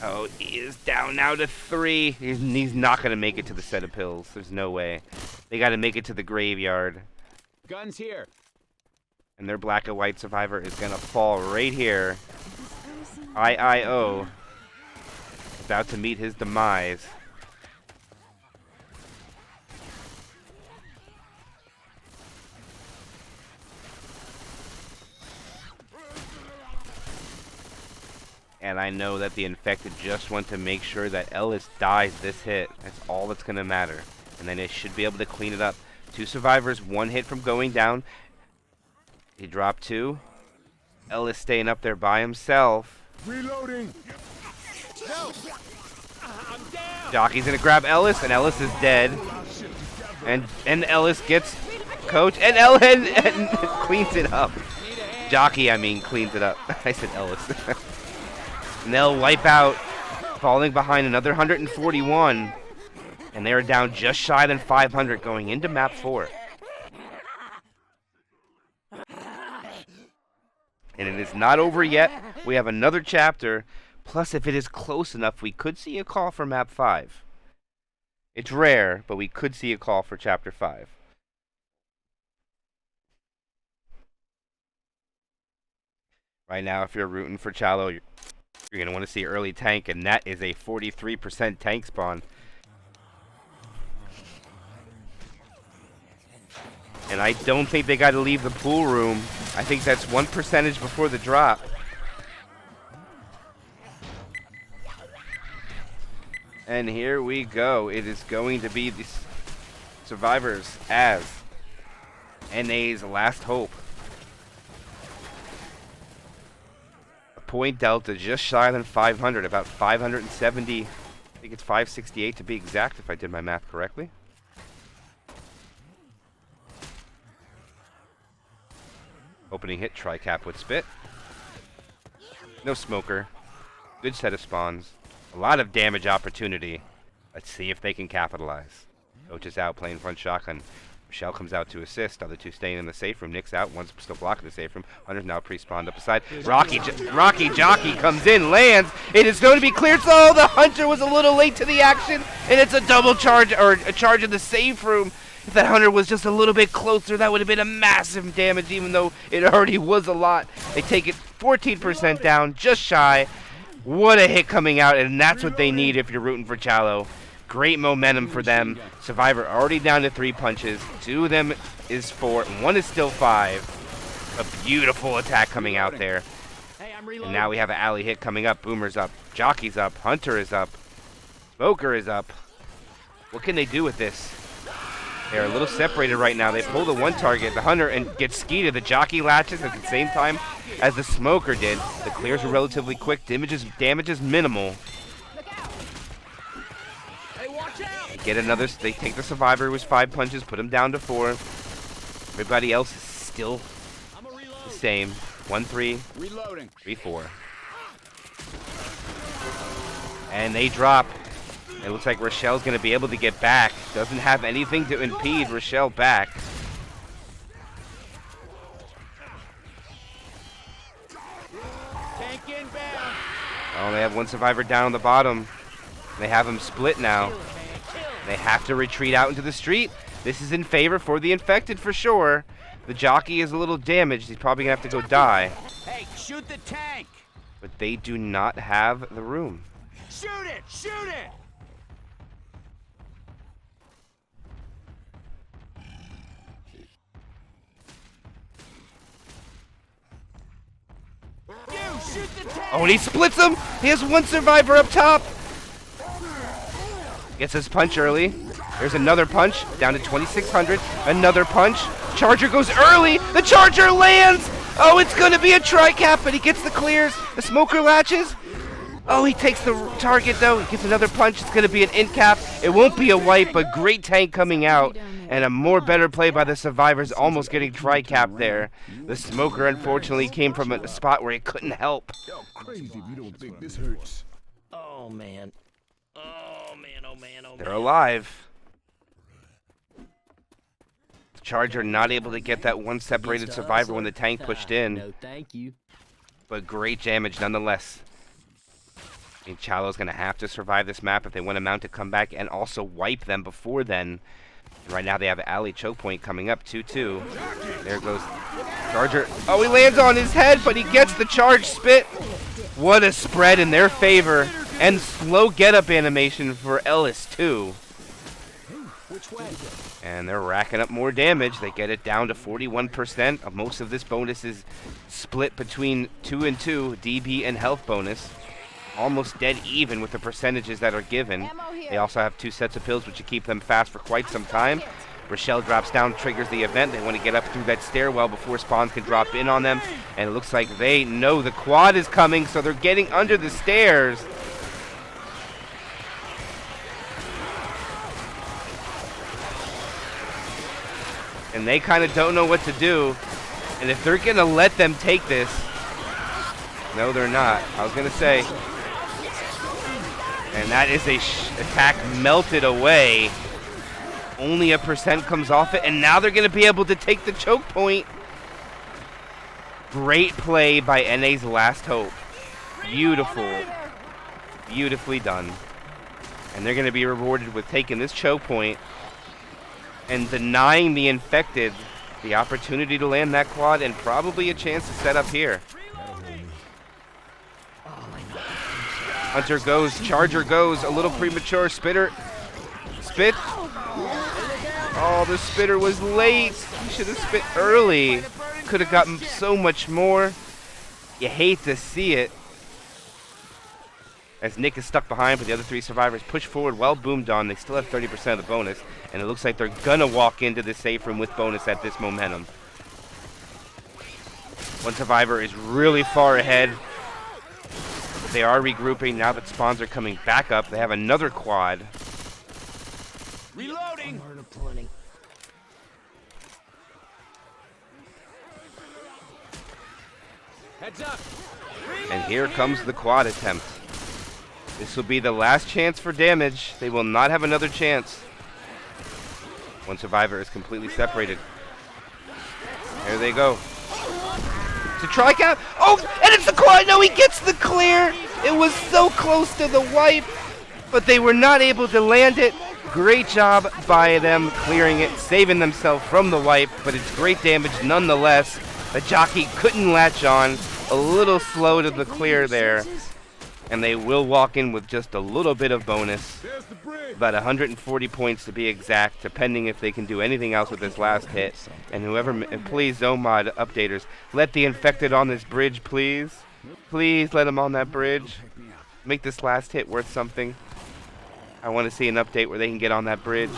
Oh, he is down now to 3. He's not going to make it to the set of pills. There's no way. They got to make it to the graveyard. Guns here. And their black and white survivor is going to fall right here. IIO. About to meet his demise. And I know that the infected just want to make sure that Ellis dies this hit. That's all that's going to matter. And then it should be able to clean it up. 2 survivors, 1 hit from going down. He dropped 2. Ellis staying up there by himself. Reloading. Jockey's going to grab Ellis, and Ellis is dead. And Ellis gets coach, and Ellen and cleans it up. Jockey, I mean, cleans it up. I said Ellis. And they'll wipe out, falling behind another 141. And they are down just shy than 500 going into map 4. And it is not over yet. We have another chapter. Plus, if it is close enough, we could see a call for map 5. It's rare, but we could see a call for chapter 5. Right now, if you're rooting for Challow, you're going to want to see early tank, and that is a 43% tank spawn. And I don't think they got to leave the pool room. I think that's 1% before the drop. And here we go. It is going to be the survivors as NA's last hope. A point delta just shy than 500, about 570. I think it's 568 to be exact if I did my math correctly. Opening hit, tri-cap with spit. No smoker. Good set of spawns. A lot of damage opportunity. Let's see if they can capitalize. Coach is out playing front shotgun. Michelle comes out to assist. Other 2 staying in the safe room. Nick's out. One's still blocking the safe room. Hunter's now pre-spawned up aside. Rocky Jockey comes in, lands. It is going to be cleared. Oh, the Hunter was a little late to the action. And it's a double charge, or a charge in the safe room. If that Hunter was just a little bit closer, that would have been a massive damage, even though it already was a lot. They take it 14% down, just shy. What a hit coming out, and that's what they need if you're rooting for Challow. Great momentum for them. Survivor already down to 3 punches. 2 of them is 4, and 1 is still 5. A beautiful attack coming out there. And now we have an alley hit coming up. Boomer's up. Jockey's up. Hunter is up. Smoker is up. What can they do with this? They're a little separated right now. They pull the 1 target, the Hunter, and get skied. The Jockey latches at the same time as the Smoker did. The clears were relatively quick. Damage is minimal. They get another. They take the Survivor, who was 5 punches, put him down to 4. Everybody else is still the same. 1-3, 3-4. And they drop. It looks like Rochelle's going to be able to get back. Doesn't have anything to impede Rochelle back. Oh, they have 1 survivor down on the bottom. They have him split now. They have to retreat out into the street. This is in favor for the infected for sure. The Jockey is a little damaged. He's probably going to have to go die. Hey, shoot the tank! But they do not have the room. Shoot it! Shoot it! Oh, and he splits him! He has 1 survivor up top! Gets his punch early. There's another punch, down to 2,600. Another punch. Charger goes early! The Charger lands! Oh, it's gonna be a tri-cap, but he gets the clears. The Smoker latches. Oh, he takes the target, though. He gets another punch. It's gonna be an in cap. It won't be a wipe, but great tank coming out. And a more better play by the survivors, almost getting tri-cap there. The Smoker, unfortunately, came from a spot where he couldn't help. Crazy if you don't think this hurts. Oh, man. Oh, man, oh, man, oh, man. They're alive. The Charger not able to get that 1 separated survivor when the tank pushed in. No, thank you. But great damage nonetheless. And Challow's going to have to survive this map if they want to mount a comeback and also wipe them before then. And right now they have an alley choke point coming up, 2-2. There goes Charger. Oh, he lands on his head, but he gets the charge spit. What a spread in their favor. And slow get-up animation for Ellis, too. And they're racking up more damage. They get it down to 41%. Most of this bonus is split between 2 and 2, DB and health bonus. almost dead even with the percentages that are given. They also have 2 sets of pills, which will keep them fast for quite some time. Rochelle drops down, triggers the event. They want to get up through that stairwell before spawns can drop in on them. And it looks like they know the quad is coming, so they're getting under the stairs. And they kind of don't know what to do. And if they're going to let them take this... No, they're not. I was going to say... And that is a attack melted away. Only a % comes off it, and now they're going to be able to take the choke point. Great play by NA's Last Hope. Beautiful. Beautifully done. And they're going to be rewarded with taking this choke point and denying the infected the opportunity to land that quad and probably a chance to set up here. Hunter goes, Charger goes, a little premature, Spitter. Spit. Oh, the Spitter was late. He should have spit early. Could have gotten so much more. You hate to see it. As Nick is stuck behind, but the other 3 survivors push forward, well boomed on. They still have 30% of the bonus, and it looks like they're gonna walk into the safe room with bonus at this momentum. One survivor is really far ahead. But they are regrouping now that spawns are coming back up. They have another quad. Reloading. Heads up. And here comes the quad attempt. This will be the last chance for damage. They will not have another chance. One survivor is completely separated. There they go. To try count. Oh, and it's the quad. No, he gets the clear. It was so close to the wipe, but they were not able to land it. Great job by them clearing it, saving themselves from the wipe, but it's great damage nonetheless. The jockey couldn't latch on. A little slow to the clear there. And they will walk in with just a little bit of bonus. About 140 points to be exact, depending if they can do anything else with this last hit. And whoever, please, Zomod updaters, let the infected on this bridge, please. Please let them on that bridge. Make this last hit worth something. I want to see an update where they can get on that bridge.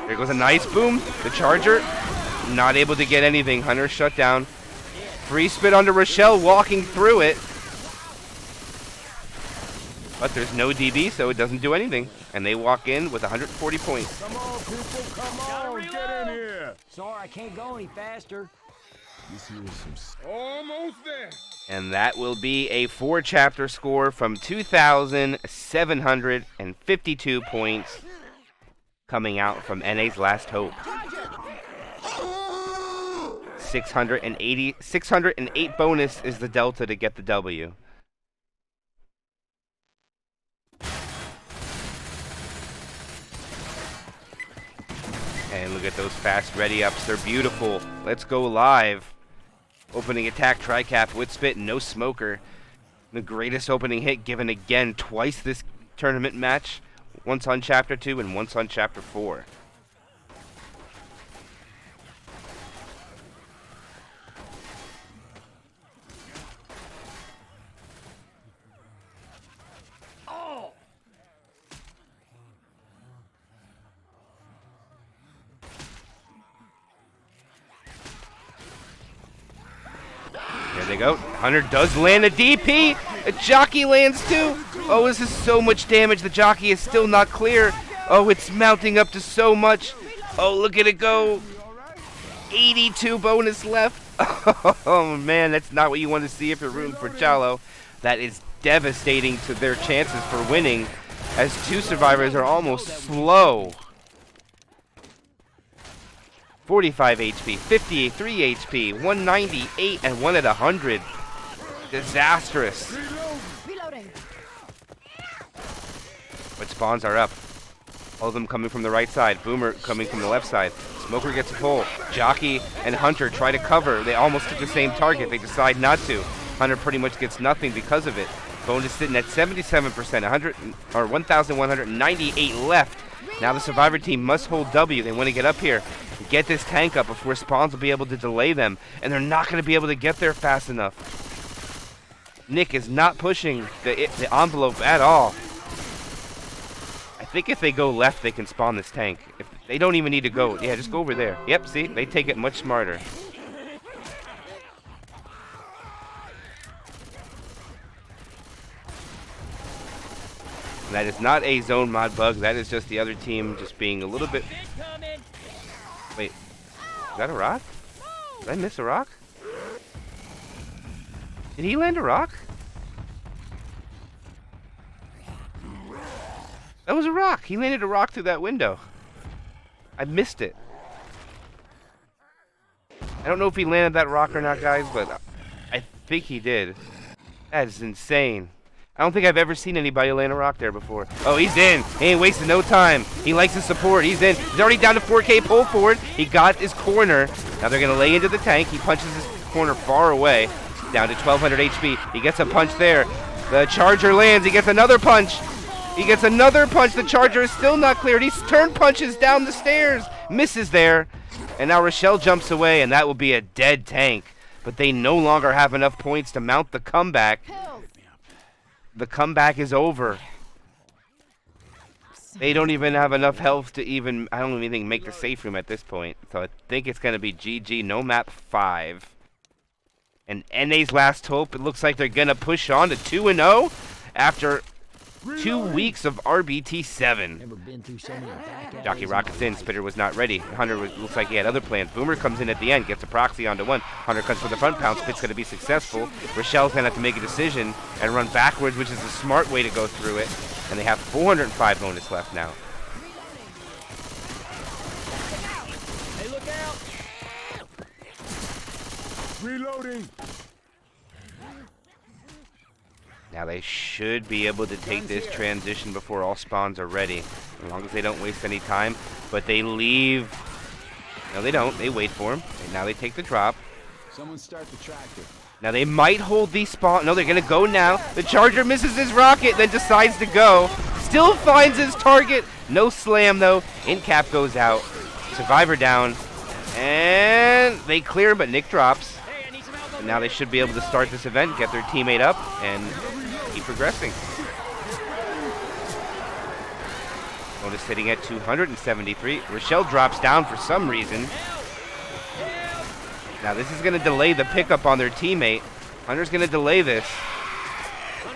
There goes a nice boom. The Charger, not able to get anything. Hunter shut down. Free spit onto Rochelle, walking through it. But there's no DB, so it doesn't do anything. And they walk in with 140 points. Come on, people, come on, get in here. Sorry, I can't go any faster. Almost there. And that will be a 4-chapter score from 2,752 points coming out from NA's Last Hope. 608 bonus is the delta to get the W. And look at those fast ready ups. They're beautiful. Let's go live. Opening attack, tri-cap, with spit, no smoker. The greatest opening hit given again twice this tournament match. Once on Chapter 2 and once on Chapter 4. There they go. Hunter does land a DP. A jockey lands too. Oh, this is so much damage. The jockey is still not clear. Oh, it's mounting up to so much. Oh, look at it go. 82 bonus left. Oh, man, that's not what you want to see if you're rooting for Challow. That is devastating to their chances for winning, as 2 survivors are almost slow. 45 HP, 58, 3 HP, 198, and 1 at 100. Disastrous. Reloading. But spawns are up. All of them coming from the right side. Boomer coming from the left side. Smoker gets a pull. Jockey and Hunter try to cover. They almost took the same target. They decide not to. Hunter pretty much gets nothing because of it. Bonus sitting at 77%, 1,198 left. Now the survivor team must hold W. They want to get up here and get this tank up before spawns will be able to delay them. And they're not going to be able to get there fast enough. Nick is not pushing the envelope at all. I think if they go left, they can spawn this tank. If they don't even need to go. Yeah, just go over there. Yep, see? They take it much smarter. And that is not a zone mod bug. That is just the other team just being a little bit... Wait. Is that a rock? Did I miss a rock? Did he land a rock? That was a rock. He landed a rock through that window. I missed it. I don't know if he landed that rock or not, guys, but I think he did. That is insane. I don't think I've ever seen anybody land a rock there before. Oh, he's in. He ain't wasting no time. He likes his support. He's in. He's already down to 4K. Pull forward. He got his corner. Now they're going to lay into the tank. He punches his corner far away. Down to 1200 HP. He gets a punch there. The charger lands. He gets another punch. He gets another punch. The charger is still not cleared. He's turn punches down the stairs. Misses there. And now Rochelle jumps away, and that will be a dead tank. But they no longer have enough points to mount the comeback. The comeback is over. They don't even have enough health to even, I don't even think, make the safe room at this point. So I think it's going to be GG, no map 5. And NA's last hope, it looks like they're going to push on to 2-0 after 2 weeks of RBT7. Never been through so many back Jockey rockets in. Spitter was not ready. Hunter looks like he had other plans. Boomer comes in at the end, gets a proxy onto one. Hunter comes for the front pound. Spit's going to be successful. Rochelle's going to have to make a decision and run backwards, which is the smart way to go through it. And they have 405 bonus left now. Hey, look out! Reloading. Now they should be able to take this transition before all spawns are ready. As long as they don't waste any time. But they leave. No, they don't. They wait for him. And now they take the drop. Someone start the tractor. Now they might hold these spawn. No, they're going to go now. The charger misses his rocket, then decides to go. Still finds his target. No slam, though. In cap goes out. Survivor down. And they clear, but Nick drops. And now they should be able to start this event, get their teammate up, and keep progressing. Bonus hitting at 273. Rochelle drops down for some reason. Now this is going to delay the pickup on their teammate. Hunter's going to delay this.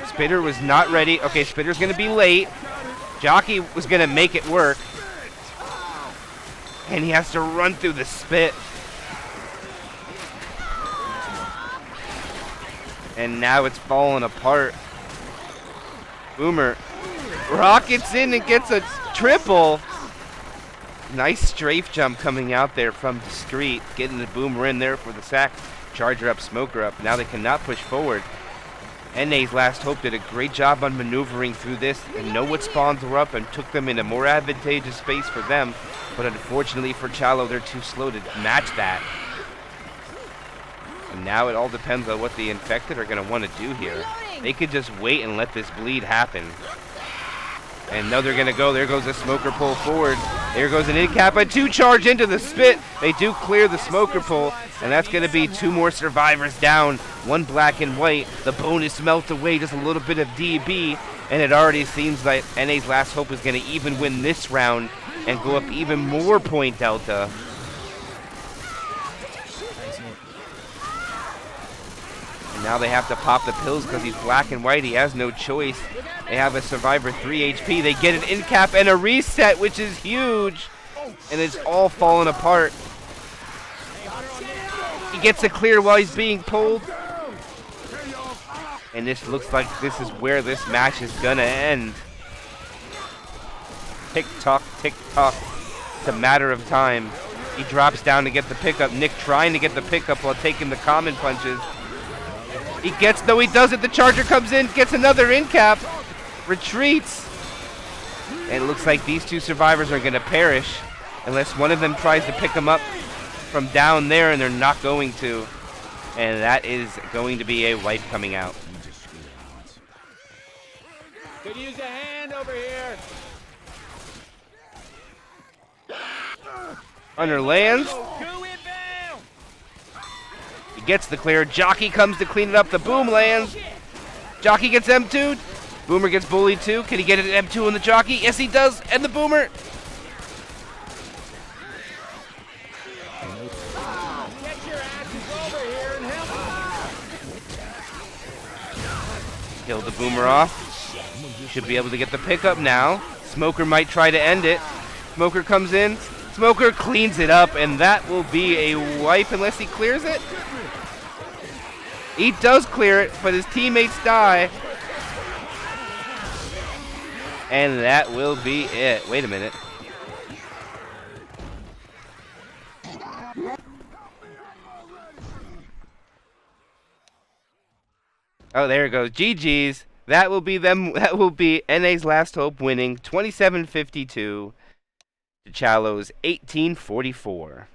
Spitter was not ready. Okay, Spitter's going to be late. Jockey was going to make it work. And he has to run through the spit. And now it's falling apart. Boomer rockets in and gets a triple. Nice strafe jump coming out there from the street. Getting the Boomer in there for the sack. Charger up, Smoker up. Now they cannot push forward. NA's last hope did a great job on maneuvering through this and know what spawns were up and took them in a more advantageous space for them. But unfortunately for Challow, they're too slow to match that. And now it all depends on what the infected are going to want to do here. They could just wait and let this bleed happen. And now they're going to go. There goes a Smoker pull forward. There goes an in-cap. A 2 charge into the spit. They do clear the Smoker pull. And that's going to be 2 more survivors down. 1 black and white. The bonus melt away. Just a little bit of DB. And it already seems like NA's last hope is going to even win this round and go up even more point delta. Now they have to pop the pills because he's black and white. He has no choice. They have a Survivor 3 HP. They get an in cap and a reset, which is huge. And it's all falling apart. He gets a clear while he's being pulled. And this looks like this is where this match is going to end. Tick-tock, tick-tock. It's a matter of time. He drops down to get the pickup. Nick trying to get the pickup while taking the common punches. He gets, no he doesn't, the charger comes in, gets another in cap, retreats. And it looks like these 2 survivors are going to perish unless one of them tries to pick them up from down there, and they're not going to. And that is going to be a wipe coming out. Could use a hand over here. Hunter lands. Go inbound. He gets the clear. Jockey comes to clean it up. The boom lands. Jockey gets M2'd. Boomer gets bullied too. Can he get an M2 on the jockey? Yes, he does. And the Boomer. Get your asses over here and help. Kill the Boomer off. Should be able to get the pickup now. Smoker might try to end it. Smoker comes in. Smoker cleans it up, and that will be a wipe unless he clears it. He does clear it, but his teammates die. And that will be it. Wait a minute. Oh, there it goes. GG's. That will be them. That will be NA's Last Hope winning 27-52 to Challow's 18-44.